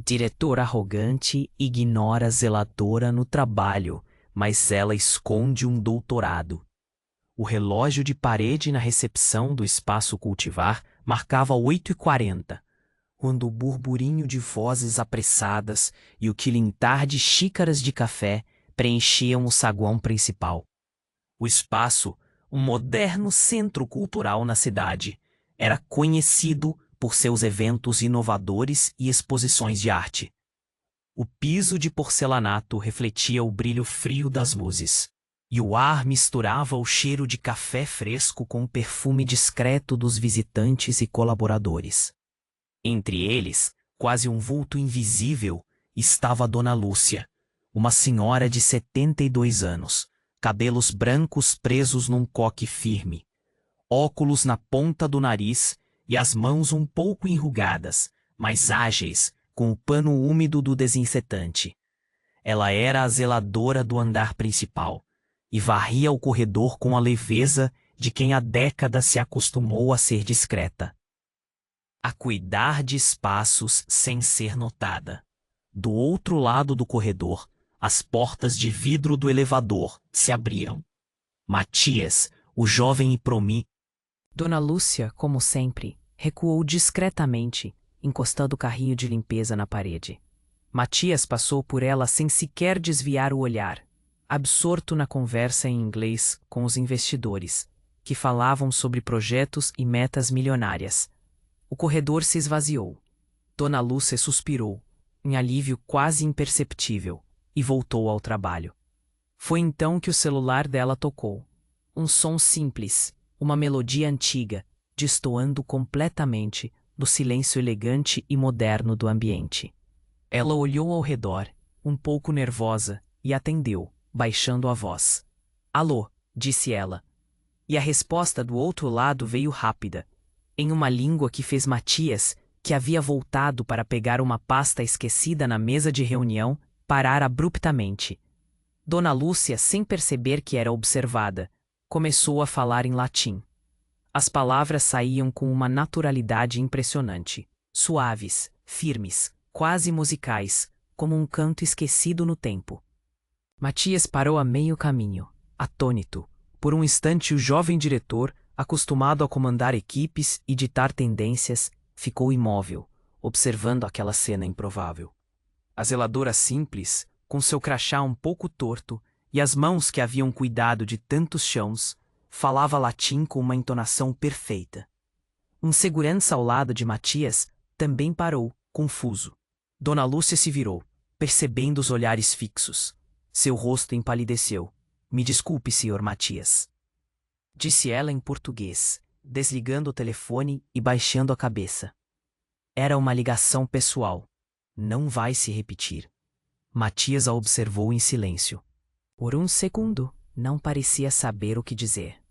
Diretor arrogante ignora zeladora no trabalho, mas ela esconde um doutorado. O relógio de parede na recepção do espaço cultivar marcava 8h40, quando o burburinho de vozes apressadas e o tilintar de xícaras de café preenchiam o saguão principal. O espaço, um moderno centro cultural na cidade, era conhecido por seus eventos inovadores e exposições de arte. O piso de porcelanato refletia o brilho frio das luzes, e o ar misturava o cheiro de café fresco com o perfume discreto dos visitantes e colaboradores. Entre eles, quase um vulto invisível, estava Dona Lúcia, uma senhora de 72 anos, cabelos brancos presos num coque firme, óculos na ponta do nariz e as mãos um pouco enrugadas, mas ágeis, com o pano úmido do desinfetante. Ela era a zeladora do andar principal e varria o corredor com a leveza de quem há décadas se acostumou a ser discreta, a cuidar de espaços sem ser notada. Do outro lado do corredor, as portas de vidro do elevador se abriam. Matias, o jovem e Dona Lúcia, como sempre, recuou discretamente, encostando o carrinho de limpeza na parede. Matias passou por ela sem sequer desviar o olhar, absorto na conversa em inglês com os investidores, que falavam sobre projetos e metas milionárias. O corredor se esvaziou. Dona Lúcia suspirou, em alívio quase imperceptível, e voltou ao trabalho. Foi então que o celular dela tocou. Um som simples, uma melodia antiga, destoando completamente do silêncio elegante e moderno do ambiente. Ela olhou ao redor, um pouco nervosa, e atendeu, baixando a voz. "Alô", disse ela. E a resposta do outro lado veio rápida, em uma língua que fez Matias, que havia voltado para pegar uma pasta esquecida na mesa de reunião, parar abruptamente. Dona Lúcia, sem perceber que era observada, começou a falar em latim. As palavras saíam com uma naturalidade impressionante, suaves, firmes, quase musicais, como um canto esquecido no tempo. Matias parou a meio caminho, atônito. Por um instante o jovem diretor, acostumado a comandar equipes e ditar tendências, ficou imóvel, observando aquela cena improvável. A zeladora simples, com seu crachá um pouco torto e as mãos que haviam cuidado de tantos chãos, falava latim com uma entonação perfeita. Um segurança ao lado de Matias também parou, confuso. Dona Lúcia se virou, percebendo os olhares fixos. Seu rosto empalideceu. "Me desculpe, senhor Matias", disse ela em português, desligando o telefone e baixando a cabeça. Era uma ligação pessoal. Não vai se repetir. Matias a observou em silêncio. Por um segundo, não parecia saber o que dizer.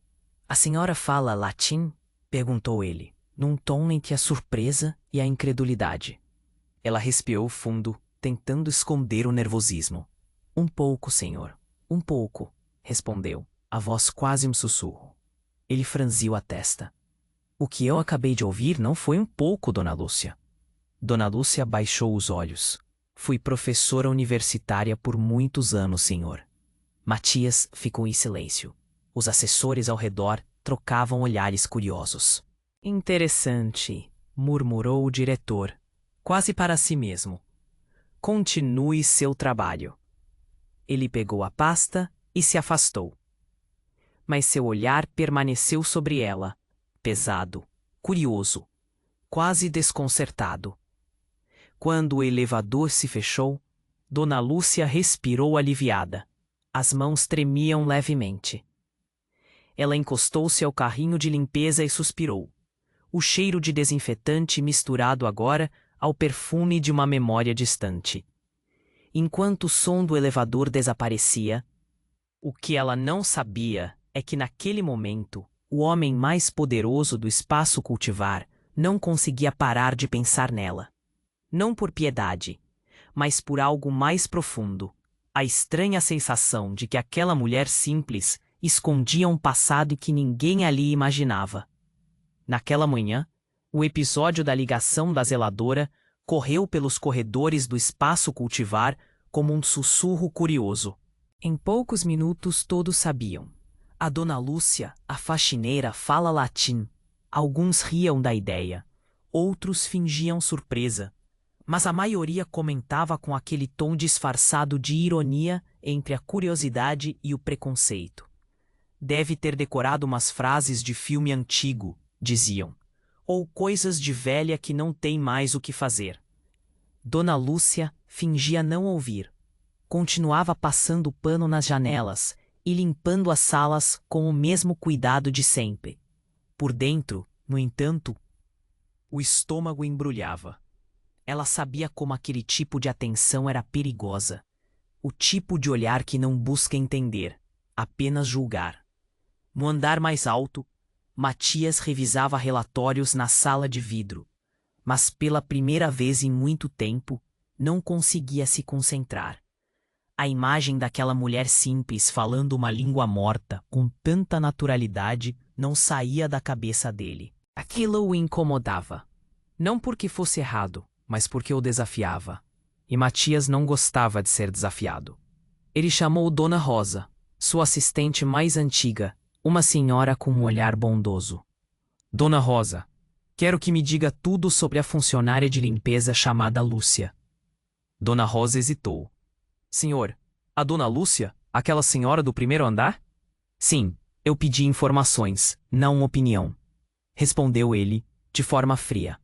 "A senhora fala latim?", perguntou ele, num tom entre a surpresa e a incredulidade. Ela respirou fundo, tentando esconder o nervosismo. "Um pouco, senhor, um pouco", respondeu, a voz quase um sussurro. Ele franziu a testa. "O que eu acabei de ouvir não foi um pouco, Dona Lúcia." Dona Lúcia baixou os olhos. "Fui professora universitária por muitos anos, senhor." Matias ficou em silêncio. Os assessores ao redor trocavam olhares curiosos. "Interessante", murmurou o diretor, quase para si mesmo. "Continue seu trabalho." Ele pegou a pasta e se afastou. Mas seu olhar permaneceu sobre ela, pesado, curioso, quase desconcertado. Quando o elevador se fechou, Dona Lúcia respirou aliviada. As mãos tremiam levemente. Ela encostou-se ao carrinho de limpeza e suspirou. O cheiro de desinfetante misturado agora ao perfume de uma memória distante. Enquanto o som do elevador desaparecia, o que ela não sabia é que naquele momento, o homem mais poderoso do espaço cultivar não conseguia parar de pensar nela. Não por piedade, mas por algo mais profundo, a estranha sensação de que aquela mulher simples escondia um passado que ninguém ali imaginava. Naquela manhã, o episódio da ligação da zeladora correu pelos corredores do espaço cultivar como um sussurro curioso. Em poucos minutos todos sabiam. A Dona Lúcia, a faxineira, fala latim. Alguns riam da ideia, outros fingiam surpresa, mas a maioria comentava com aquele tom disfarçado de ironia entre a curiosidade e o preconceito. Deve ter decorado umas frases de filme antigo, diziam, ou coisas de velha que não tem mais o que fazer. Dona Lúcia fingia não ouvir. Continuava passando pano nas janelas e limpando as salas com o mesmo cuidado de sempre. Por dentro, no entanto, o estômago embrulhava. Ela sabia como aquele tipo de atenção era perigosa. O tipo de olhar que não busca entender, apenas julgar. No andar mais alto, Matias revisava relatórios na sala de vidro, mas pela primeira vez em muito tempo, não conseguia se concentrar. A imagem daquela mulher simples falando uma língua morta com tanta naturalidade não saía da cabeça dele. Aquilo o incomodava. Não porque fosse errado, mas porque o desafiava. E Matias não gostava de ser desafiado. Ele chamou Dona Rosa, sua assistente mais antiga, uma senhora com um olhar bondoso. Dona Rosa, quero que me diga tudo sobre a funcionária de limpeza chamada Lúcia. Dona Rosa hesitou. Senhor, a Dona Lúcia, aquela senhora do primeiro andar? Sim, eu pedi informações, não opinião. Respondeu ele, de forma fria.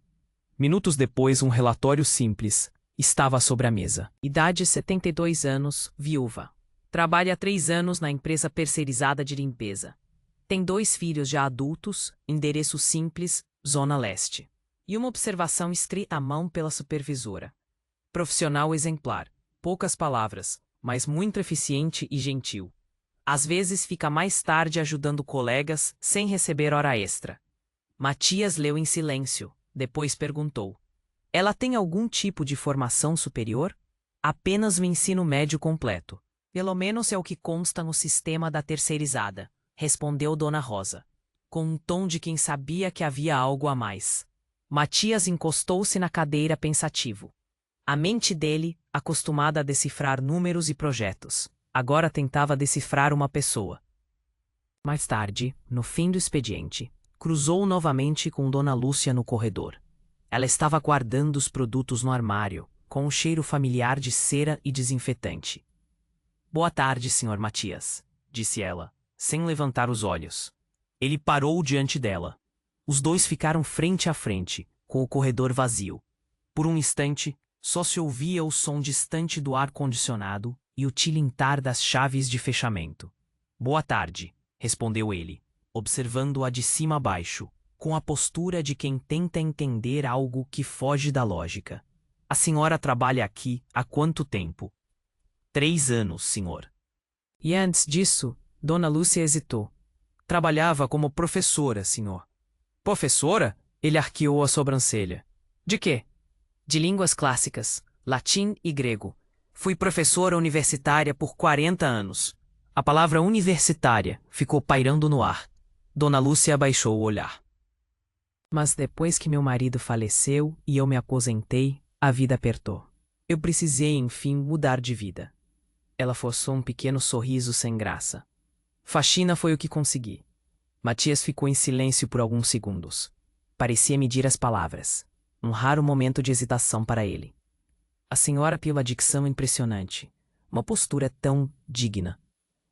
Minutos depois, um relatório simples estava sobre a mesa. Idade 72 anos, viúva. Trabalha há 3 anos na empresa terceirizada de limpeza. Tem 2 filhos já adultos, endereço simples, Zona Leste. E uma observação escrita à mão pela supervisora. Profissional exemplar. Poucas palavras, mas muito eficiente e gentil. Às vezes fica mais tarde ajudando colegas sem receber hora extra. Matias leu em silêncio, depois perguntou. Ela tem algum tipo de formação superior? Apenas o ensino médio completo. Pelo menos é o que consta no sistema da terceirizada, respondeu Dona Rosa, com um tom de quem sabia que havia algo a mais. Matias encostou-se na cadeira pensativo. A mente dele, acostumada a decifrar números e projetos, agora tentava decifrar uma pessoa. Mais tarde, no fim do expediente, cruzou novamente com Dona Lúcia no corredor. Ela estava guardando os produtos no armário, com um cheiro familiar de cera e desinfetante. Boa tarde, Sr. Matias, disse ela, sem levantar os olhos. Ele parou diante dela. Os dois ficaram frente a frente, com o corredor vazio. Por um instante, só se ouvia o som distante do ar-condicionado e o tilintar das chaves de fechamento. Boa tarde, respondeu ele, observando-a de cima a baixo, com a postura de quem tenta entender algo que foge da lógica. A senhora trabalha aqui há quanto tempo? 3 anos, senhor. E antes disso, Dona Lúcia hesitou. Trabalhava como professora, senhor. Professora? Ele arqueou a sobrancelha. De quê? De línguas clássicas, latim e grego. Fui professora universitária por 40 anos. A palavra universitária ficou pairando no ar. Dona Lúcia abaixou o olhar. Mas depois que meu marido faleceu e eu me aposentei, a vida apertou. Eu precisei, enfim, mudar de vida. Ela forçou um pequeno sorriso sem graça. Faxina foi o que consegui. Matias ficou em silêncio por alguns segundos. Parecia medir as palavras. Um raro momento de hesitação para ele. A senhora pela dicção impressionante. Uma postura tão digna.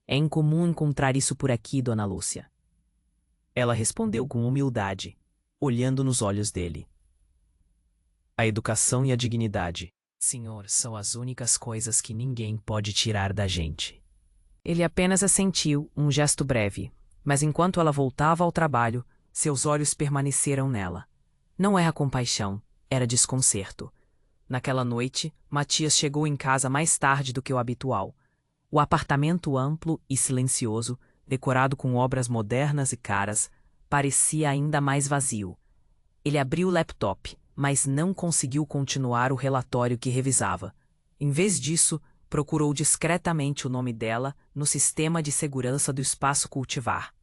É incomum encontrar isso por aqui, Dona Lúcia. Ela respondeu com humildade, olhando nos olhos dele. A educação e a dignidade, senhor, são as únicas coisas que ninguém pode tirar da gente. Ele apenas assentiu, um gesto breve, mas enquanto ela voltava ao trabalho, seus olhos permaneceram nela. Não era compaixão, era desconcerto. Naquela noite, Matias chegou em casa mais tarde do que o habitual. O apartamento amplo e silencioso, decorado com obras modernas e caras, parecia ainda mais vazio. Ele abriu o laptop, mas não conseguiu continuar o relatório que revisava. Em vez disso, procurou discretamente o nome dela no sistema de segurança do espaço cultivar.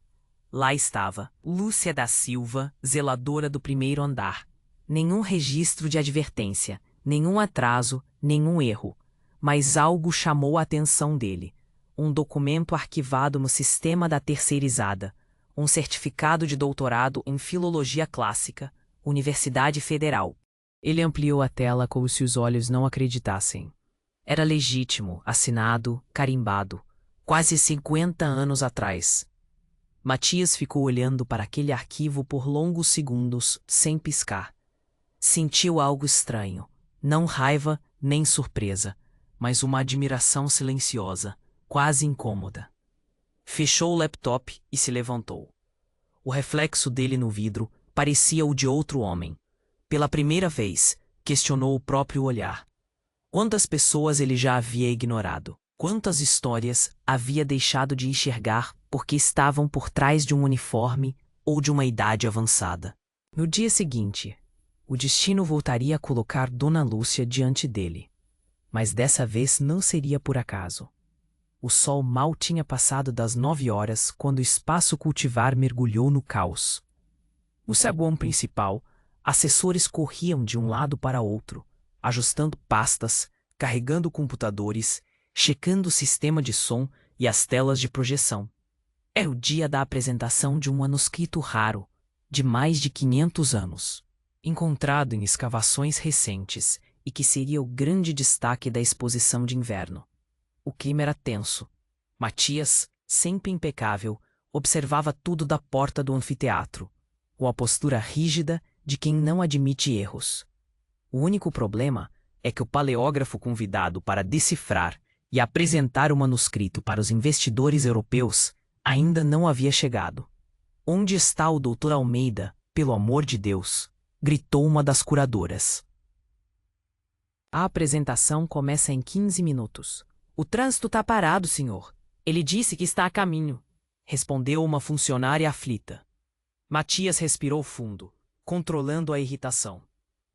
Lá estava, Lúcia da Silva, zeladora do primeiro andar. Nenhum registro de advertência, Nenhum atraso, nenhum erro. Mas algo chamou a atenção dele. Um documento arquivado no sistema da terceirizada. Um certificado de doutorado em Filologia Clássica, Universidade Federal. Ele ampliou a tela como se os olhos não acreditassem. Era legítimo, assinado, carimbado. Quase 50 anos atrás. Matias ficou olhando para aquele arquivo por longos segundos, sem piscar. Sentiu algo estranho. Não raiva, nem surpresa, mas uma admiração silenciosa, quase incômoda. Fechou o laptop e se levantou. O reflexo dele no vidro parecia o de outro homem. Pela primeira vez, questionou o próprio olhar. Quantas pessoas ele já havia ignorado? Quantas histórias havia deixado de enxergar porque estavam por trás de um uniforme ou de uma idade avançada? No dia seguinte, o destino voltaria a colocar Dona Lúcia diante dele. Mas dessa vez não seria por acaso. O sol mal tinha passado das 9 horas quando o espaço cultivar mergulhou no caos. No saguão principal, assessores corriam de um lado para outro, ajustando pastas, carregando computadores, checando o sistema de som e as telas de projeção. Era o dia da apresentação de um manuscrito raro, de mais de 500 anos, encontrado em escavações recentes e que seria o grande destaque da exposição de inverno. O clima era tenso. Matias, sempre impecável, observava tudo da porta do anfiteatro, com a postura rígida de quem não admite erros. O único problema é que o paleógrafo convidado para decifrar e apresentar o manuscrito para os investidores europeus ainda não havia chegado. "Onde está o Dr. Almeida, pelo amor de Deus?" gritou uma das curadoras. A apresentação começa em 15 minutos. "O trânsito está parado, senhor. Ele disse que está a caminho", respondeu uma funcionária aflita. Matias respirou fundo, controlando a irritação.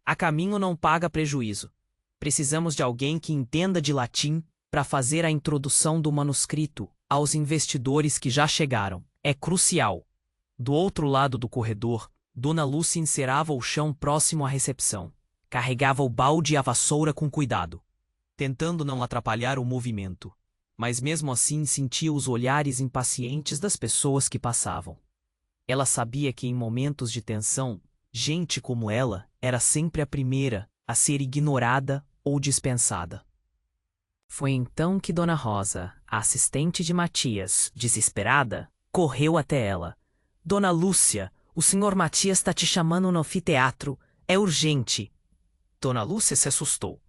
"A caminho não paga prejuízo. Precisamos de alguém que entenda de latim para fazer a introdução do manuscrito aos investidores que já chegaram. É crucial." Do outro lado do corredor, Dona Lúcia encerava o chão próximo à recepção. Carregava o balde e a vassoura com cuidado, tentando não atrapalhar o movimento, mas mesmo assim sentia os olhares impacientes das pessoas que passavam. Ela sabia que em momentos de tensão, gente como ela era sempre a primeira a ser ignorada ou dispensada. Foi então que Dona Rosa, a assistente de Matias, desesperada, correu até ela. "Dona Lúcia, o senhor Matias está te chamando no anfiteatro. É urgente." Dona Lúcia se assustou.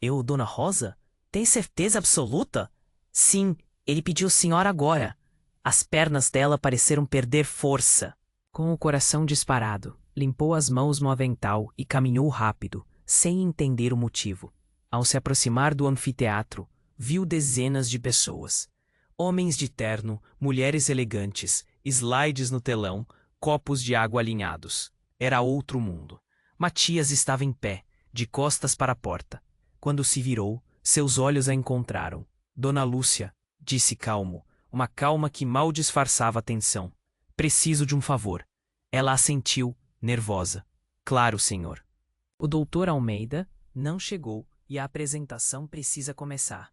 "Eu, Dona Rosa? Tem certeza absoluta?" "Sim, ele pediu o senhor agora." As pernas dela pareceram perder força. Com o coração disparado, limpou as mãos no avental e caminhou rápido, sem entender o motivo. Ao se aproximar do anfiteatro, viu dezenas de pessoas. Homens de terno, mulheres elegantes, slides no telão, copos de água alinhados. Era outro mundo. Matias estava em pé, de costas para a porta. Quando se virou, seus olhos a encontraram. "Dona Lúcia", disse calmo, uma calma que mal disfarçava a tensão. "Preciso de um favor." Ela assentiu, nervosa. "Claro, senhor." O doutor Almeida não chegou e a apresentação precisa começar.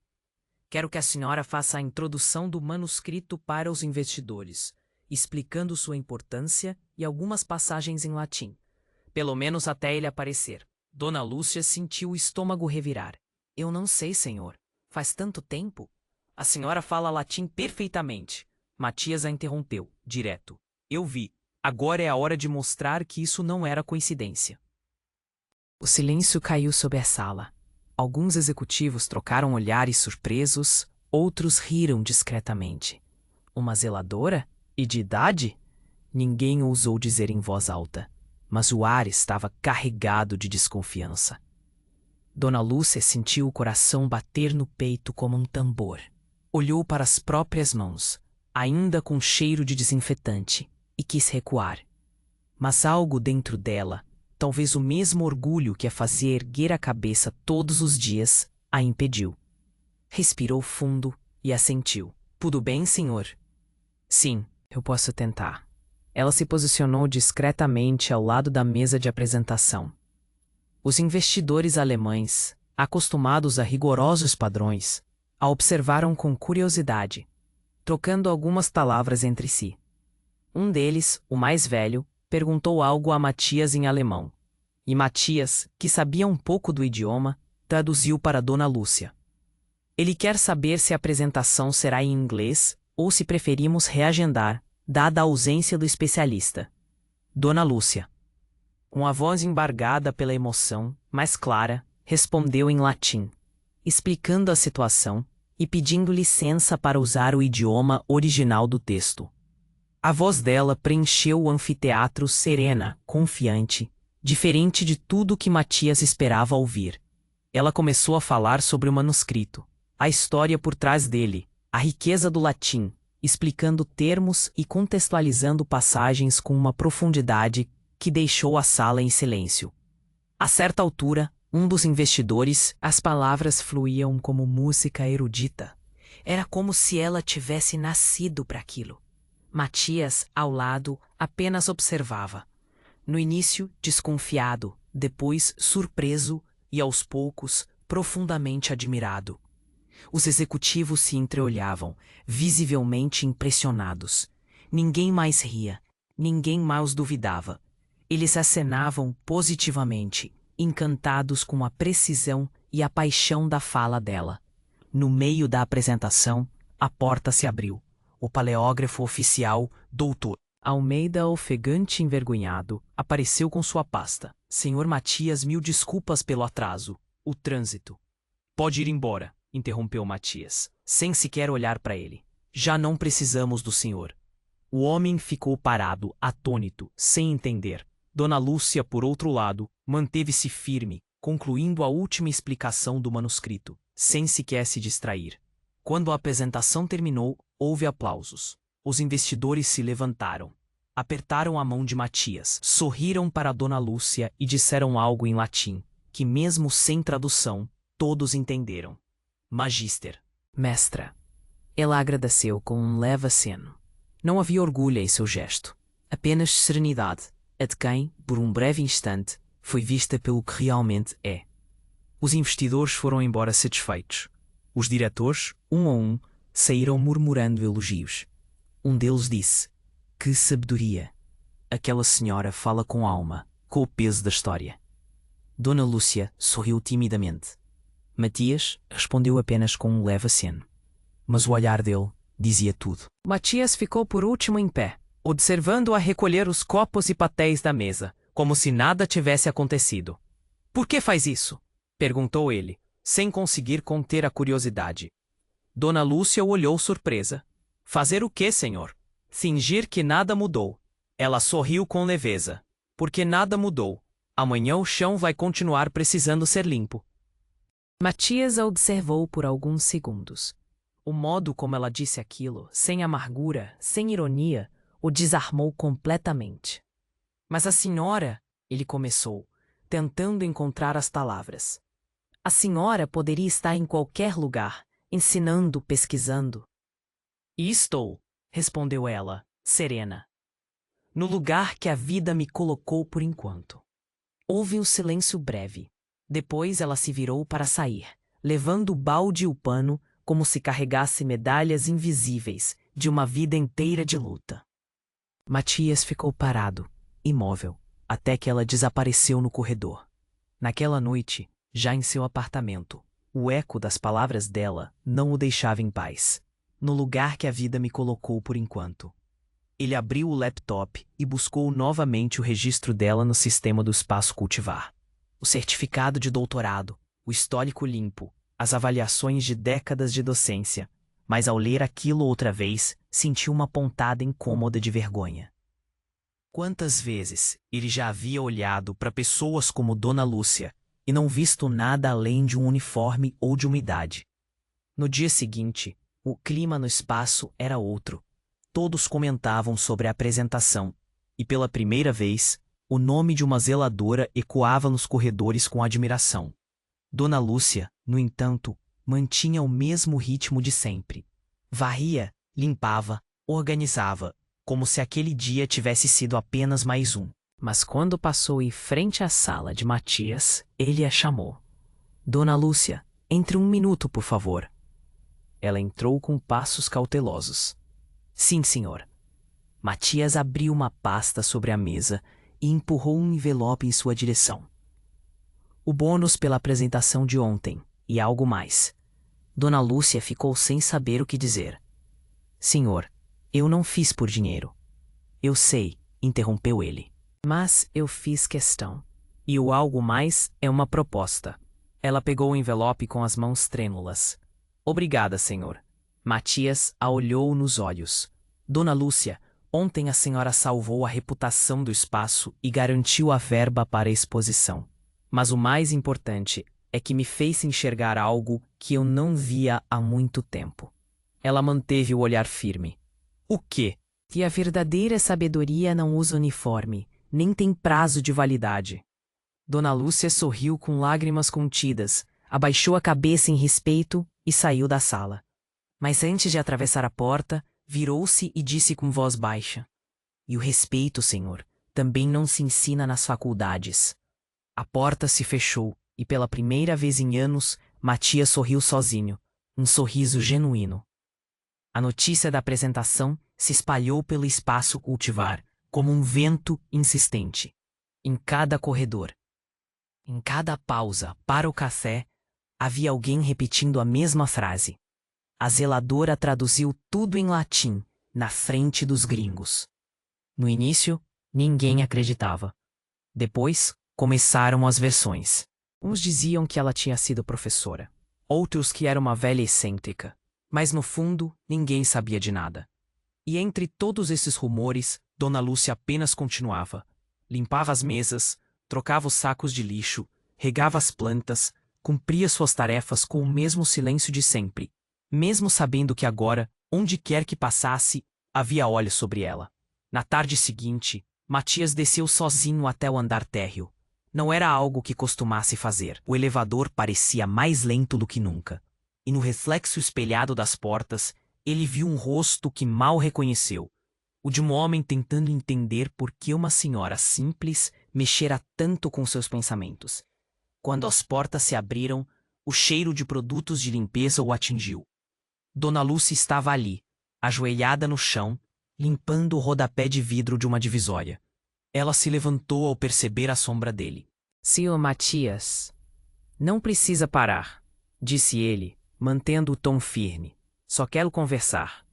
"Quero que a senhora faça a introdução do manuscrito para os investidores, explicando sua importância e algumas passagens em latim. Pelo menos até ele aparecer." Dona Lúcia sentiu o estômago revirar. "Eu não sei, senhor. Faz tanto tempo." "A senhora fala latim perfeitamente." Matias a interrompeu, direto. "Eu vi. Agora é a hora de mostrar que isso não era coincidência." O silêncio caiu sobre a sala. Alguns executivos trocaram olhares surpresos, outros riram discretamente. Uma zeladora? E de idade? Ninguém ousou dizer em voz alta, mas o ar estava carregado de desconfiança. Dona Lúcia sentiu o coração bater no peito como um tambor. Olhou para as próprias mãos, ainda com cheiro de desinfetante, e quis recuar. Mas algo dentro dela, talvez o mesmo orgulho que a fazia erguer a cabeça todos os dias, a impediu. Respirou fundo e assentiu. "Tudo bem, senhor?" "Sim, eu posso tentar." Ela se posicionou discretamente ao lado da mesa de apresentação. Os investidores alemães, acostumados a rigorosos padrões, a observaram com curiosidade, trocando algumas palavras entre si. Um deles, o mais velho, perguntou algo a Matias em alemão. E Matias, que sabia um pouco do idioma, traduziu para Dona Lúcia. Ele quer saber se a apresentação será em inglês ou se preferimos reagendar, dada a ausência do especialista. Dona Lúcia, com a voz embargada pela emoção, mas clara, respondeu em latim, explicando a situação e pedindo licença para usar o idioma original do texto. A voz dela preencheu o anfiteatro serena, confiante, diferente de tudo que Matias esperava ouvir. Ela começou a falar sobre o manuscrito, a história por trás dele, a riqueza do latim, explicando termos e contextualizando passagens com uma profundidade que deixou a sala em silêncio. A certa altura, um dos investidores, as palavras fluíam como música erudita. Era como se ela tivesse nascido para aquilo. Matias, ao lado, apenas observava. No início, desconfiado, depois surpreso e, aos poucos, profundamente admirado. Os executivos se entreolhavam, visivelmente impressionados. Ninguém mais ria, ninguém mais duvidava. Eles acenavam positivamente, encantados com a precisão e a paixão da fala dela. No meio da apresentação, a porta se abriu. O paleógrafo oficial, Dr. Almeida, ofegante e envergonhado, apareceu com sua pasta. Senhor Matias, mil desculpas pelo atraso. O trânsito. Pode ir embora, interrompeu Matias, sem sequer olhar para ele. Já não precisamos do senhor. O homem ficou parado, atônito, sem entender. Dona Lúcia, por outro lado, manteve-se firme, concluindo a última explicação do manuscrito, sem sequer se distrair. Quando a apresentação terminou, houve aplausos. Os investidores se levantaram, apertaram a mão de Matias, sorriram para Dona Lúcia e disseram algo em latim, que mesmo sem tradução, todos entenderam. Magister. Mestra. Ela agradeceu com um leve aceno. Não havia orgulho em seu gesto, apenas serenidade, a de quem, por um breve instante, foi vista pelo que realmente é. Os investidores foram embora satisfeitos. Os diretores, um a um, saíram murmurando elogios. Um deles disse: "Que sabedoria! Aquela senhora fala com alma, com o peso da história." Dona Lúcia sorriu timidamente. Matias respondeu apenas com um leve aceno. Mas o olhar dele dizia tudo. Matias ficou por último em pé, observando-a recolher os copos e papéis da mesa, como se nada tivesse acontecido. "Por que faz isso?" perguntou ele, sem conseguir conter a curiosidade. Dona Lúcia o olhou surpresa. "Fazer o quê, senhor?" "Fingir que nada mudou." Ela sorriu com leveza. "Porque nada mudou. Amanhã o chão vai continuar precisando ser limpo." Matias a observou por alguns segundos. O modo como ela disse aquilo, sem amargura, sem ironia, o desarmou completamente. "Mas a senhora," ele começou, tentando encontrar as palavras. "A senhora poderia estar em qualquer lugar, ensinando, pesquisando." "E estou," respondeu ela, serena. "No lugar que a vida me colocou por enquanto." Houve um silêncio breve. Depois ela se virou para sair, levando o balde e o pano como se carregasse medalhas invisíveis de uma vida inteira de luta. Matias ficou parado, imóvel, até que ela desapareceu no corredor. Naquela noite, já em seu apartamento, o eco das palavras dela não o deixava em paz. "No lugar que a vida me colocou por enquanto." Ele abriu o laptop e buscou novamente o registro dela no sistema do Espaço Cultivar. O certificado de doutorado, o histórico limpo, as avaliações de décadas de docência, mas ao ler aquilo outra vez, sentiu uma pontada incômoda de vergonha. Quantas vezes ele já havia olhado para pessoas como Dona Lúcia e não visto nada além de um uniforme ou de uma idade. No dia seguinte, o clima no espaço era outro. Todos comentavam sobre a apresentação, e pela primeira vez, o nome de uma zeladora ecoava nos corredores com admiração. Dona Lúcia, no entanto, mantinha o mesmo ritmo de sempre. Varria, limpava, organizava, como se aquele dia tivesse sido apenas mais um. Mas quando passou em frente à sala de Matias, ele a chamou. Dona Lúcia, entre um minuto, por favor. Ela entrou com passos cautelosos. Sim, senhor. Matias abriu uma pasta sobre a mesa e empurrou um envelope em sua direção. O bônus pela apresentação de ontem e algo mais. Dona Lúcia ficou sem saber o que dizer. Senhor, eu não fiz por dinheiro. Eu sei, interrompeu ele. Mas eu fiz questão. E o algo mais é uma proposta. Ela pegou o envelope com as mãos trêmulas. Obrigada, senhor. Matias a olhou nos olhos. Dona Lúcia, ontem a senhora salvou a reputação do espaço e garantiu a verba para a exposição. Mas o mais importante é que me fez enxergar algo que eu não via há muito tempo. Ela manteve o olhar firme. O quê? Que a verdadeira sabedoria não usa uniforme, nem tem prazo de validade. Dona Lúcia sorriu com lágrimas contidas, abaixou a cabeça em respeito e saiu da sala. Mas antes de atravessar a porta, virou-se e disse com voz baixa: E o respeito, senhor, também não se ensina nas faculdades. A porta se fechou e pela primeira vez em anos, Matias sorriu sozinho, um sorriso genuíno. A notícia da apresentação se espalhou pelo espaço cultivar, como um vento insistente. Em cada corredor, em cada pausa para o café, havia alguém repetindo a mesma frase. A zeladora traduziu tudo em latim, na frente dos gringos. No início, ninguém acreditava. Depois, começaram as versões. Uns diziam que ela tinha sido professora, outros que era uma velha excêntrica, mas no fundo, ninguém sabia de nada. E entre todos esses rumores, Dona Lúcia apenas continuava. Limpava as mesas, trocava os sacos de lixo, regava as plantas, cumpria suas tarefas com o mesmo silêncio de sempre, mesmo sabendo que agora, onde quer que passasse, havia olhos sobre ela. Na tarde seguinte, Matias desceu sozinho até o andar térreo. Não era algo que costumasse fazer. O elevador parecia mais lento do que nunca. E no reflexo espelhado das portas, ele viu um rosto que mal reconheceu. O de um homem tentando entender por que uma senhora simples mexera tanto com seus pensamentos. Quando as portas se abriram, o cheiro de produtos de limpeza o atingiu. Dona Lúcia estava ali, ajoelhada no chão, limpando o rodapé de vidro de uma divisória. Ela se levantou ao perceber a sombra dele. Senhor Matias, não precisa parar, disse ele, mantendo o tom firme. Só quero conversar.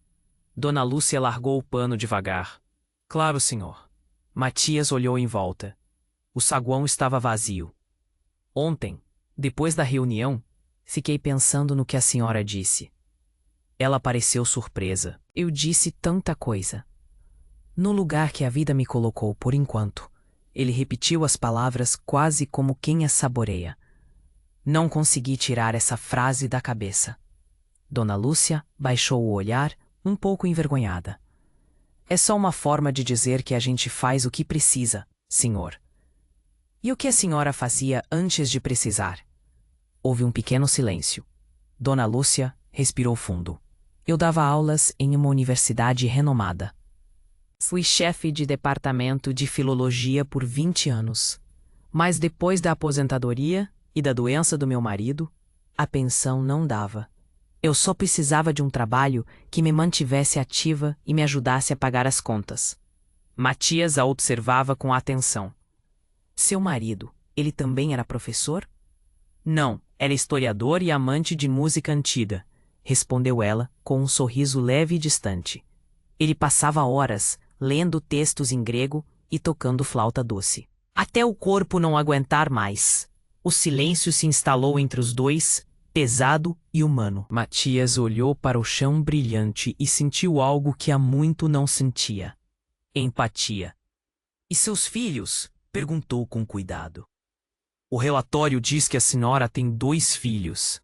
Dona Lúcia largou o pano devagar. Claro, senhor. Matias olhou em volta. O saguão estava vazio. Ontem, depois da reunião, fiquei pensando no que a senhora disse. Ela pareceu surpresa. Eu disse tanta coisa. No lugar que a vida me colocou por enquanto, ele repetiu as palavras quase como quem as saboreia. Não consegui tirar essa frase da cabeça. Dona Lúcia baixou o olhar, um pouco envergonhada. É só uma forma de dizer que a gente faz o que precisa, senhor. E o que a senhora fazia antes de precisar? Houve um pequeno silêncio. Dona Lúcia respirou fundo. Eu dava aulas em uma universidade renomada. Fui chefe de departamento de filologia por 20 anos. Mas depois da aposentadoria e da doença do meu marido, a pensão não dava. Eu só precisava de um trabalho que me mantivesse ativa e me ajudasse a pagar as contas. Matias a observava com atenção. Seu marido, ele também era professor? Não, era historiador e amante de música antiga, respondeu ela com um sorriso leve e distante. Ele passava horas lendo textos em grego e tocando flauta doce. Até o corpo não aguentar mais. O silêncio se instalou entre os dois, pesado e humano. Matias olhou para o chão brilhante e sentiu algo que há muito não sentia. Empatia. E seus filhos? Perguntou com cuidado. O relatório diz que a senhora tem 2 filhos.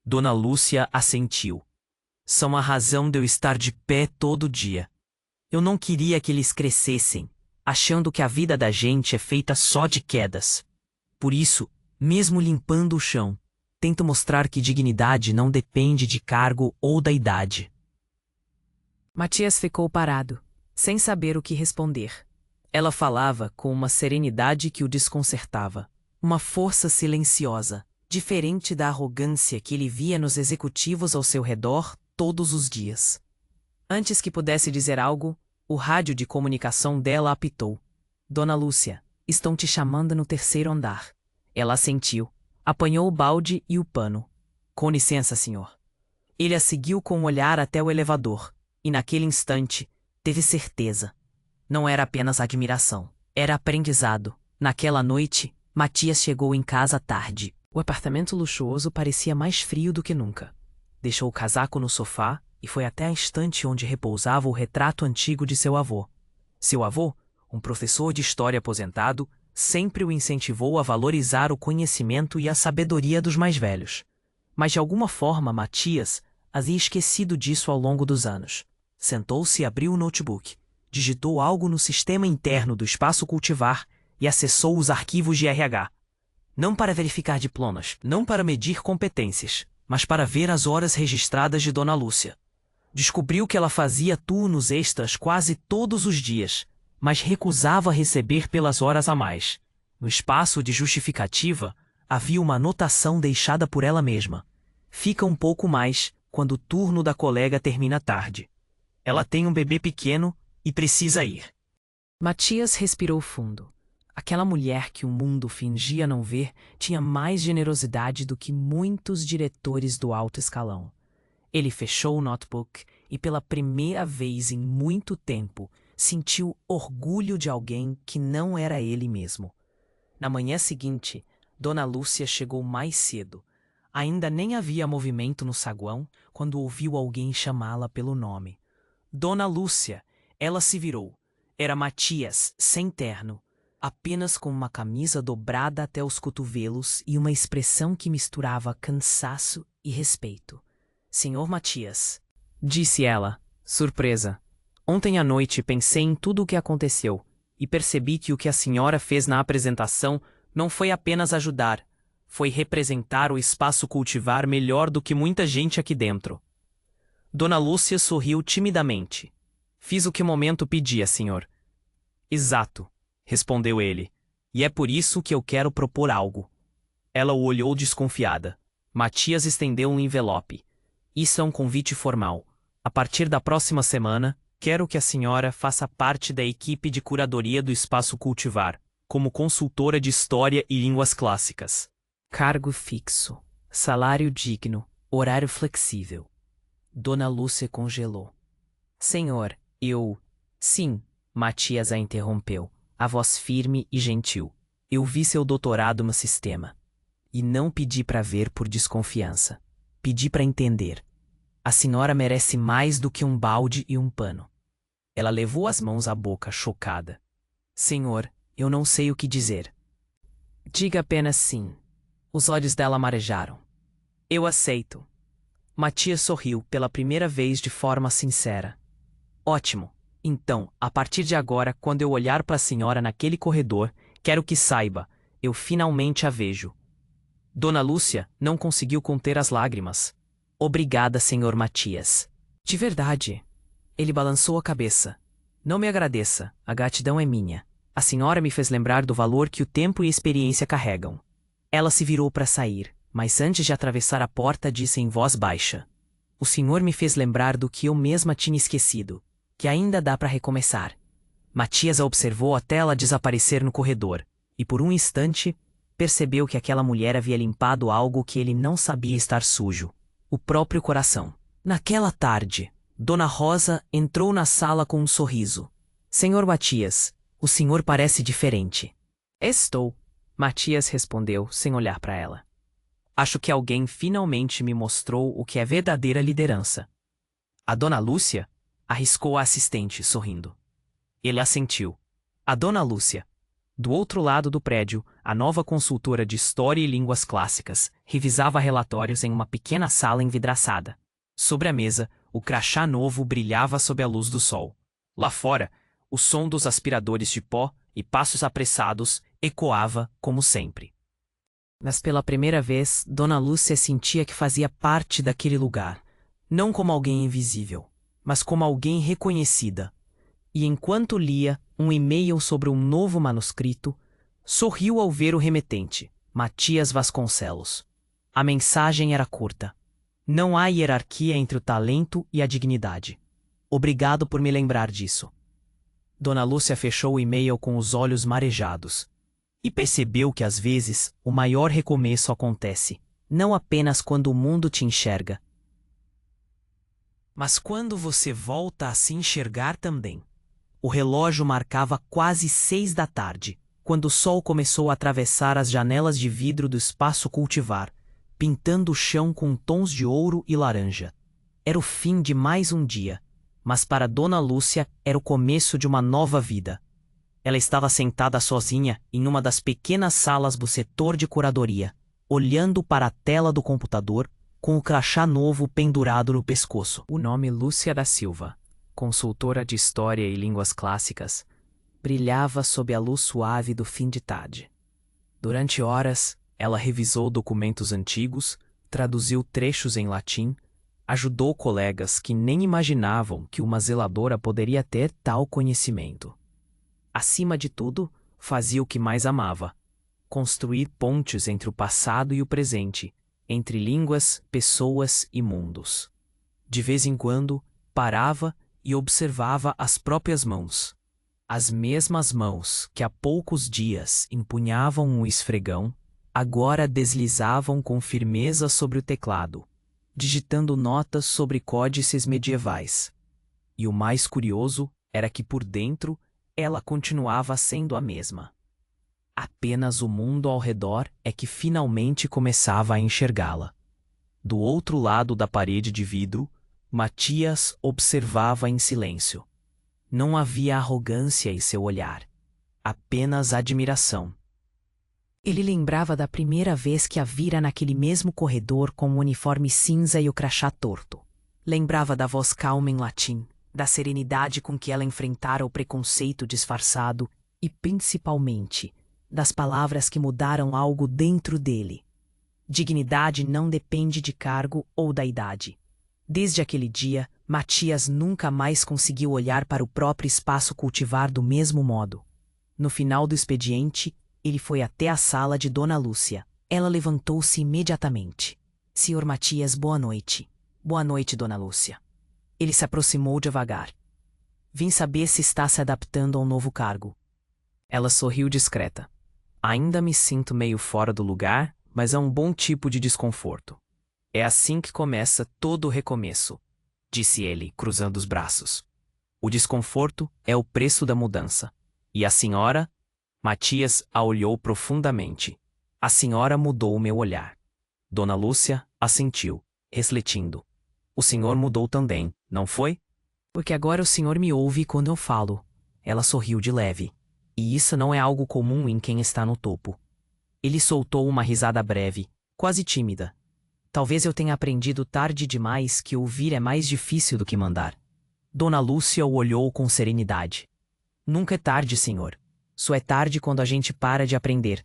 Dona Lúcia assentiu. São a razão de eu estar de pé todo dia. Eu não queria que eles crescessem, achando que a vida da gente é feita só de quedas. Por isso, mesmo limpando o chão, tento mostrar que dignidade não depende de cargo ou da idade. Matias ficou parado, sem saber o que responder. Ela falava com uma serenidade que o desconcertava, uma força silenciosa, diferente da arrogância que ele via nos executivos ao seu redor todos os dias. Antes que pudesse dizer algo, o rádio de comunicação dela apitou. Dona Lúcia, estão te chamando no terceiro andar. Ela assentiu, apanhou o balde e o pano. Com licença, senhor. Ele a seguiu com o olhar até o elevador, e naquele instante, teve certeza. Não era apenas admiração, era aprendizado. Naquela noite, Matias chegou em casa tarde. O apartamento luxuoso parecia mais frio do que nunca. Deixou o casaco no sofá e foi até a estante onde repousava o retrato antigo de seu avô. Seu avô, um professor de história aposentado, sempre o incentivou a valorizar o conhecimento e a sabedoria dos mais velhos. Mas de alguma forma Matias havia esquecido disso ao longo dos anos. Sentou-se e abriu o notebook, digitou algo no sistema interno do espaço cultivar e acessou os arquivos de RH. Não para verificar diplomas, não para medir competências, mas para ver as horas registradas de Dona Lúcia. Descobriu que ela fazia turnos extras quase todos os dias, mas recusava receber pelas horas a mais. No espaço de justificativa, havia uma anotação deixada por ela mesma. Fica um pouco mais quando o turno da colega termina tarde. Ela tem um bebê pequeno e precisa ir. Matias respirou fundo. Aquela mulher que o mundo fingia não ver tinha mais generosidade do que muitos diretores do alto escalão. Ele fechou o notebook e pela primeira vez em muito tempo sentiu orgulho de alguém que não era ele mesmo. Na manhã seguinte, Dona Lúcia chegou mais cedo. Ainda nem havia movimento no saguão quando ouviu alguém chamá-la pelo nome. Dona Lúcia! Ela se virou. Era Matias, sem terno, apenas com uma camisa dobrada até os cotovelos e uma expressão que misturava cansaço e respeito. Senhor Matias, disse ela, surpresa. Ontem à noite pensei em tudo o que aconteceu e percebi que o que a senhora fez na apresentação não foi apenas ajudar, foi representar o espaço cultivar melhor do que muita gente aqui dentro. Dona Lúcia sorriu timidamente. Fiz o que o momento pedia, senhor. Exato, respondeu ele. E é por isso que eu quero propor algo. Ela o olhou desconfiada. Matias estendeu um envelope. Isso é um convite formal. A partir da próxima semana, quero que a senhora faça parte da equipe de curadoria do Espaço Cultivar, como consultora de História e Línguas Clássicas. Cargo fixo, salário digno, horário flexível. Dona Lúcia congelou. Senhor, eu... Sim, Matias a interrompeu, a voz firme e gentil. Eu vi seu doutorado no sistema. E não pedi para ver por desconfiança. Pedi para entender. A senhora merece mais do que um balde e um pano. Ela levou as mãos à boca, chocada. Senhor, eu não sei o que dizer. Diga apenas sim. Os olhos dela marejaram. Eu aceito. Matias sorriu pela primeira vez de forma sincera. Ótimo. Então, a partir de agora, quando eu olhar para a senhora naquele corredor, quero que saiba, eu finalmente a vejo. Dona Lúcia não conseguiu conter as lágrimas. Obrigada, senhor Matias. De verdade. Ele balançou a cabeça. Não me agradeça, a gratidão é minha. A senhora me fez lembrar do valor que o tempo e a experiência carregam. Ela se virou para sair, mas antes de atravessar a porta disse em voz baixa. O senhor me fez lembrar do que eu mesma tinha esquecido, que ainda dá para recomeçar. Matias a observou até ela desaparecer no corredor, e por um instante, percebeu que aquela mulher havia limpado algo que ele não sabia estar sujo. O próprio coração. Naquela tarde, Dona Rosa entrou na sala com um sorriso. Senhor Matias, o senhor parece diferente. Estou, Matias respondeu sem olhar para ela. Acho que alguém finalmente me mostrou o que é verdadeira liderança. A Dona Lúcia? Arriscou a assistente, sorrindo. Ele assentiu. A Dona Lúcia. Do outro lado do prédio, a nova consultora de História e Línguas Clássicas revisava relatórios em uma pequena sala envidraçada. Sobre a mesa, o crachá novo brilhava sob a luz do sol. Lá fora, o som dos aspiradores de pó e passos apressados ecoava como sempre. Mas pela primeira vez, Dona Lúcia sentia que fazia parte daquele lugar, não como alguém invisível, mas como alguém reconhecida. E enquanto lia, um e-mail sobre um novo manuscrito, sorriu ao ver o remetente, Matias Vasconcelos. A mensagem era curta. Não há hierarquia entre o talento e a dignidade. Obrigado por me lembrar disso. Dona Lúcia fechou o e-mail com os olhos marejados e percebeu que às vezes o maior recomeço acontece não apenas quando o mundo te enxerga, mas quando você volta a se enxergar também. O relógio marcava quase 6 da tarde, quando o sol começou a atravessar as janelas de vidro do espaço cultivar, pintando o chão com tons de ouro e laranja. Era o fim de mais um dia, mas para Dona Lúcia era o começo de uma nova vida. Ela estava sentada sozinha em uma das pequenas salas do setor de curadoria, olhando para a tela do computador com o crachá novo pendurado no pescoço. O nome Lúcia da Silva, consultora de História e Línguas Clássicas, brilhava sob a luz suave do fim de tarde. Durante horas, ela revisou documentos antigos, traduziu trechos em latim, ajudou colegas que nem imaginavam que uma zeladora poderia ter tal conhecimento. Acima de tudo, fazia o que mais amava: construir pontes entre o passado e o presente, entre línguas, pessoas e mundos. De vez em quando, parava e observava as próprias mãos. As mesmas mãos que há poucos dias empunhavam um esfregão, agora deslizavam com firmeza sobre o teclado, digitando notas sobre códices medievais. E o mais curioso era que por dentro ela continuava sendo a mesma. Apenas o mundo ao redor é que finalmente começava a enxergá-la. Do outro lado da parede de vidro, Matias observava em silêncio. Não havia arrogância em seu olhar, apenas admiração. Ele lembrava da primeira vez que a vira naquele mesmo corredor com o uniforme cinza e o crachá torto. Lembrava da voz calma em latim, da serenidade com que ela enfrentara o preconceito disfarçado e, principalmente, das palavras que mudaram algo dentro dele. Dignidade não depende de cargo ou da idade. Desde aquele dia, Matias nunca mais conseguiu olhar para o próprio espaço cultivar do mesmo modo. No final do expediente, ele foi até a sala de Dona Lúcia. Ela levantou-se imediatamente. Senhor Matias, boa noite. Boa noite, Dona Lúcia. Ele se aproximou devagar. Vim saber se está se adaptando ao novo cargo. Ela sorriu discreta. Ainda me sinto meio fora do lugar, mas é um bom tipo de desconforto. É assim que começa todo o recomeço, disse ele, cruzando os braços. O desconforto é o preço da mudança. E a senhora? Matias a olhou profundamente. A senhora mudou o meu olhar. Dona Lúcia assentiu, refletindo. O senhor mudou também, não foi? Porque agora o senhor me ouve quando eu falo. Ela sorriu de leve. E isso não é algo comum em quem está no topo. Ele soltou uma risada breve, quase tímida. Talvez eu tenha aprendido tarde demais que ouvir é mais difícil do que mandar. Dona Lúcia o olhou com serenidade. Nunca é tarde, senhor. Só é tarde quando a gente para de aprender.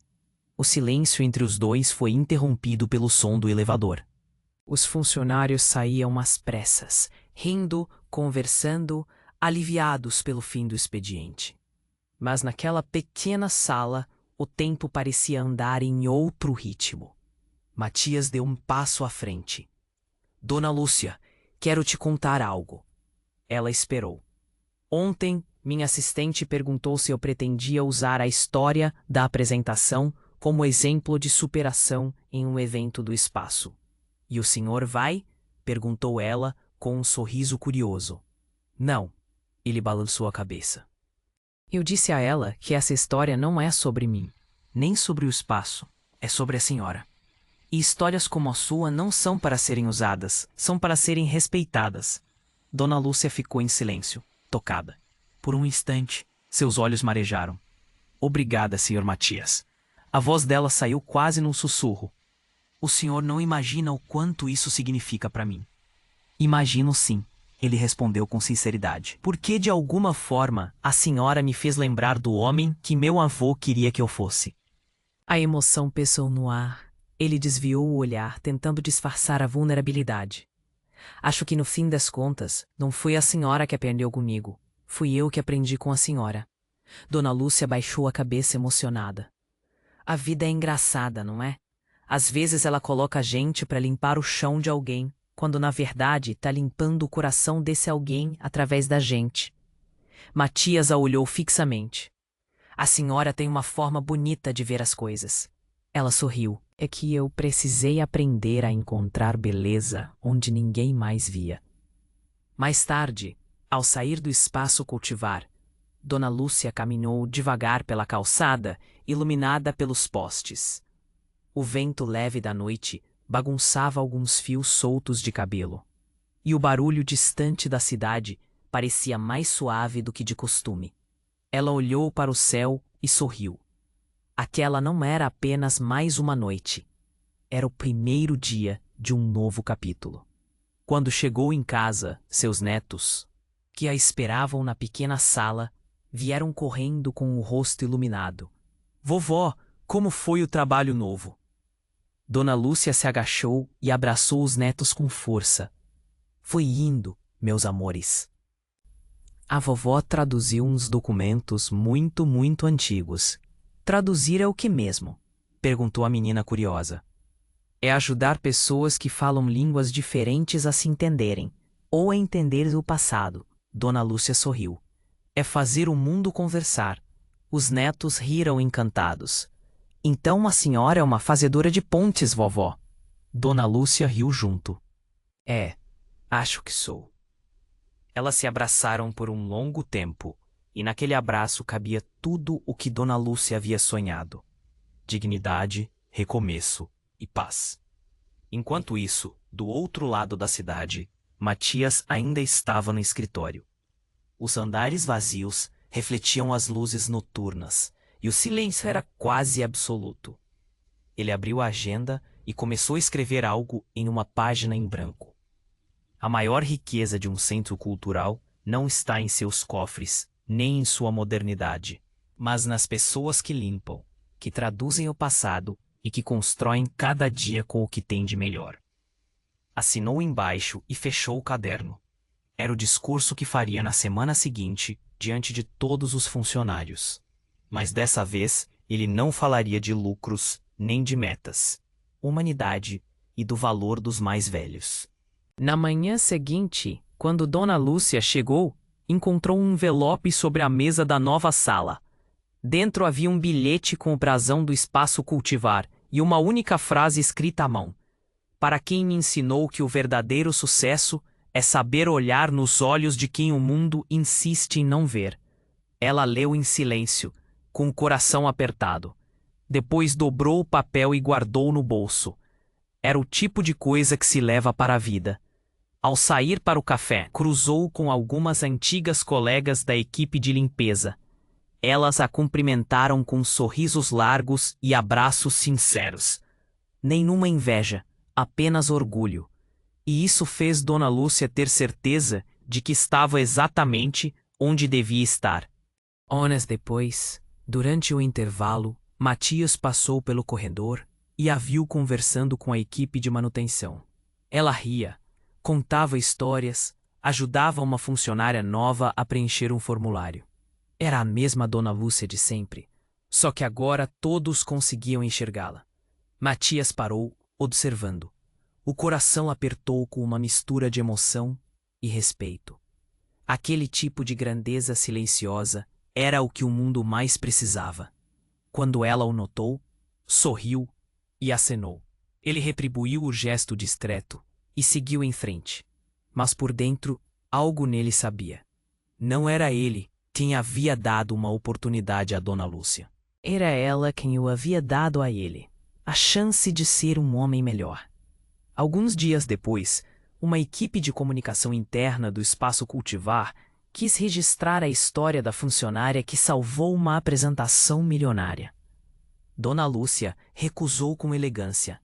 O silêncio entre os dois foi interrompido pelo som do elevador. Os funcionários saíam às pressas, rindo, conversando, aliviados pelo fim do expediente. Mas naquela pequena sala, o tempo parecia andar em outro ritmo. Matias deu um passo à frente. Dona Lúcia, quero te contar algo. Ela esperou. Ontem, minha assistente perguntou se eu pretendia usar a história da apresentação como exemplo de superação em um evento do espaço. E o senhor vai? Perguntou ela com um sorriso curioso. Não. Ele balançou a cabeça. Eu disse a ela que essa história não é sobre mim, nem sobre o espaço, é sobre a senhora. E histórias como a sua não são para serem usadas, são para serem respeitadas. Dona Lúcia ficou em silêncio, tocada. Por um instante, seus olhos marejaram. Obrigada, Sr. Matias. A voz dela saiu quase num sussurro. O senhor não imagina o quanto isso significa para mim. Imagino sim, ele respondeu com sinceridade. Porque de alguma forma a senhora me fez lembrar do homem que meu avô queria que eu fosse. A emoção pesou no ar. Ele desviou o olhar, tentando disfarçar a vulnerabilidade. Acho que no fim das contas, não foi a senhora que aprendeu comigo. Fui eu que aprendi com a senhora. Dona Lúcia baixou a cabeça emocionada. A vida é engraçada, não é? Às vezes ela coloca a gente para limpar o chão de alguém, quando na verdade está limpando o coração desse alguém através da gente. Matias a olhou fixamente. A senhora tem uma forma bonita de ver as coisas. Ela sorriu. É que eu precisei aprender a encontrar beleza onde ninguém mais via. Mais tarde, ao sair do espaço cultivar, Dona Lúcia caminhou devagar pela calçada, iluminada pelos postes. O vento leve da noite bagunçava alguns fios soltos de cabelo, e o barulho distante da cidade parecia mais suave do que de costume. Ela olhou para o céu e sorriu. Aquela não era apenas mais uma noite. Era o primeiro dia de um novo capítulo. Quando chegou em casa, seus netos, que a esperavam na pequena sala, vieram correndo com o rosto iluminado. Vovó, como foi o trabalho novo? Dona Lúcia se agachou e abraçou os netos com força. Foi indo, meus amores. A vovó traduziu uns documentos muito antigos. Traduzir é o que mesmo? Perguntou a menina curiosa. É ajudar pessoas que falam línguas diferentes a se entenderem, ou a entender o passado. Dona Lúcia sorriu. É fazer o mundo conversar. Os netos riram encantados. Então a senhora é uma fazedora de pontes, vovó. Dona Lúcia riu junto. É, acho que sou. Elas se abraçaram por um longo tempo, e naquele abraço cabia tudo o que Dona Lúcia havia sonhado: dignidade, recomeço e paz. Enquanto isso, do outro lado da cidade, Matias ainda estava no escritório. Os andares vazios refletiam as luzes noturnas, e o silêncio era quase absoluto. Ele abriu a agenda e começou a escrever algo em uma página em branco. A maior riqueza de um centro cultural não está em seus cofres, nem em sua modernidade, mas nas pessoas que limpam, que traduzem o passado e que constroem cada dia com o que tem de melhor. Assinou embaixo e fechou o caderno. Era o discurso que faria na semana seguinte, diante de todos os funcionários. Mas dessa vez, ele não falaria de lucros, nem de metas, humanidade e do valor dos mais velhos. Na manhã seguinte, quando Dona Lúcia chegou, encontrou um envelope sobre a mesa da nova sala. Dentro havia um bilhete com o brasão do espaço cultivar e uma única frase escrita à mão: para quem me ensinou que o verdadeiro sucesso é saber olhar nos olhos de quem o mundo insiste em não ver. Ela leu em silêncio, com o coração apertado. Depois dobrou o papel e guardou no bolso. Era o tipo de coisa que se leva para a vida. Ao sair para o café, cruzou com algumas antigas colegas da equipe de limpeza. Elas a cumprimentaram com sorrisos largos e abraços sinceros. Nenhuma inveja, apenas orgulho. E isso fez Dona Lúcia ter certeza de que estava exatamente onde devia estar. Horas depois, durante o intervalo, Matias passou pelo corredor e a viu conversando com a equipe de manutenção. Ela ria, contava histórias, ajudava uma funcionária nova a preencher um formulário. Era a mesma Dona Lúcia de sempre, só que agora todos conseguiam enxergá-la. Matias parou, observando. O coração apertou com uma mistura de emoção e respeito. Aquele tipo de grandeza silenciosa era o que o mundo mais precisava. Quando ela o notou, sorriu e acenou. Ele retribuiu o gesto discreto e seguiu em frente. Mas por dentro, algo nele sabia. Não era ele quem havia dado uma oportunidade a Dona Lúcia. Era ela quem o havia dado a ele, a chance de ser um homem melhor. Alguns dias depois, uma equipe de comunicação interna do Espaço Cultivar quis registrar a história da funcionária que salvou uma apresentação milionária. Dona Lúcia recusou com elegância.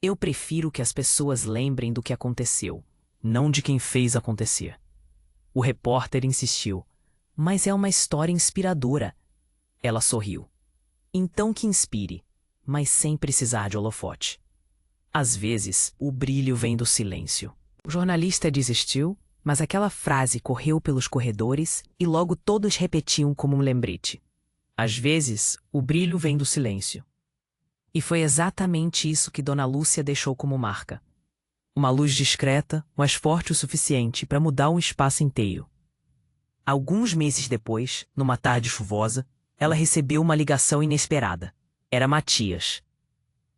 Eu prefiro que as pessoas lembrem do que aconteceu, não de quem fez acontecer. O repórter insistiu. Mas é uma história inspiradora. Ela sorriu. Então que inspire, mas sem precisar de holofote. Às vezes, o brilho vem do silêncio. O jornalista desistiu, Mas aquela frase correu pelos corredores e logo todos repetiam como um lembrete. Às vezes, o brilho vem do silêncio. E foi exatamente isso que Dona Lúcia deixou como marca. Uma luz discreta, mas forte o suficiente para mudar um espaço inteiro. Alguns meses depois, numa tarde chuvosa, ela recebeu uma ligação inesperada. Era Matias.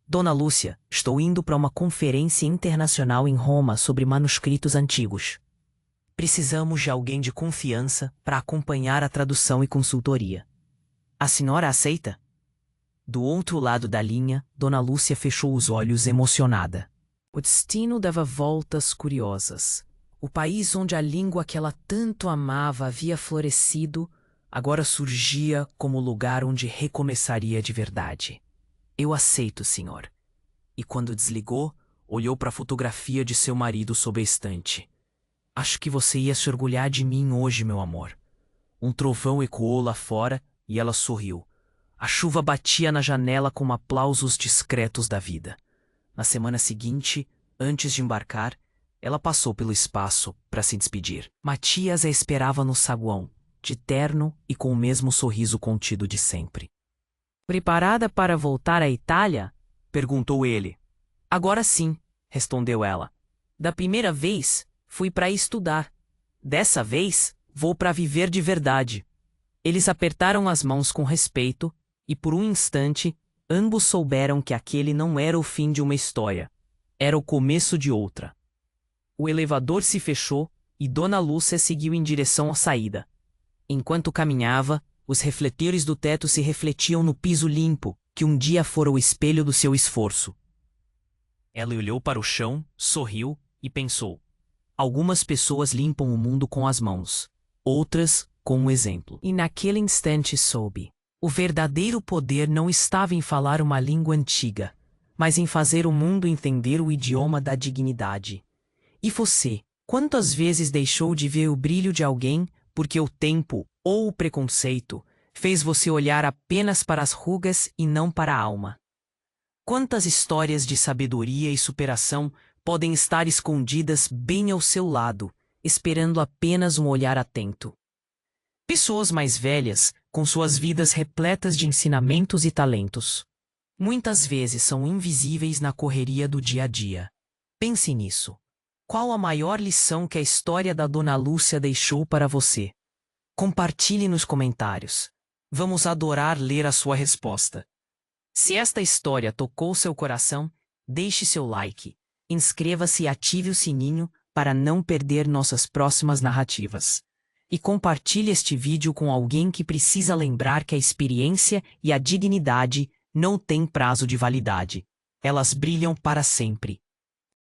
Dona Lúcia, estou indo para uma conferência internacional em Roma sobre manuscritos antigos. Precisamos de alguém de confiança para acompanhar a tradução e consultoria. A senhora aceita? Do outro lado da linha, Dona Lúcia fechou os olhos emocionada. O destino dava voltas curiosas. O país onde a língua que ela tanto amava havia florescido, agora surgia como o lugar onde recomeçaria de verdade. Eu aceito, senhor. E quando desligou, olhou para a fotografia de seu marido sob a estante. Acho que você ia se orgulhar de mim hoje, meu amor. Um trovão ecoou lá fora e ela sorriu. A chuva batia na janela com aplausos discretos da vida. Na semana seguinte, antes de embarcar, ela passou pelo espaço para se despedir. Matias a esperava no saguão, de terno e com o mesmo sorriso contido de sempre. Preparada para voltar à Itália? Perguntou ele. Agora sim, respondeu ela. Da primeira vez, fui para estudar. Dessa vez, vou para viver de verdade. Eles apertaram as mãos com respeito e, por um instante, ambos souberam que aquele não era o fim de uma história. Era o começo de outra. O elevador se fechou e Dona Lúcia seguiu em direção à saída. Enquanto caminhava, os refletores do teto se refletiam no piso limpo, que um dia fora o espelho do seu esforço. Ela olhou para o chão, sorriu e pensou. Algumas pessoas limpam o mundo com as mãos, outras com um exemplo. E naquele instante soube. O verdadeiro poder não estava em falar uma língua antiga, mas em fazer o mundo entender o idioma da dignidade. E você, quantas vezes deixou de ver o brilho de alguém porque o tempo ou o preconceito fez você olhar apenas para as rugas e não para a alma? Quantas histórias de sabedoria e superação podem estar escondidas bem ao seu lado, esperando apenas um olhar atento? Pessoas mais velhas, com suas vidas repletas de ensinamentos e talentos. Muitas vezes são invisíveis na correria do dia a dia. Pense nisso. Qual a maior lição que a história da Dona Lúcia deixou para você? Compartilhe nos comentários. Vamos adorar ler a sua resposta. Se esta história tocou seu coração, deixe seu like, inscreva-se e ative o sininho para não perder nossas próximas narrativas. E compartilhe este vídeo com alguém que precisa lembrar que a experiência e a dignidade não têm prazo de validade. Elas brilham para sempre.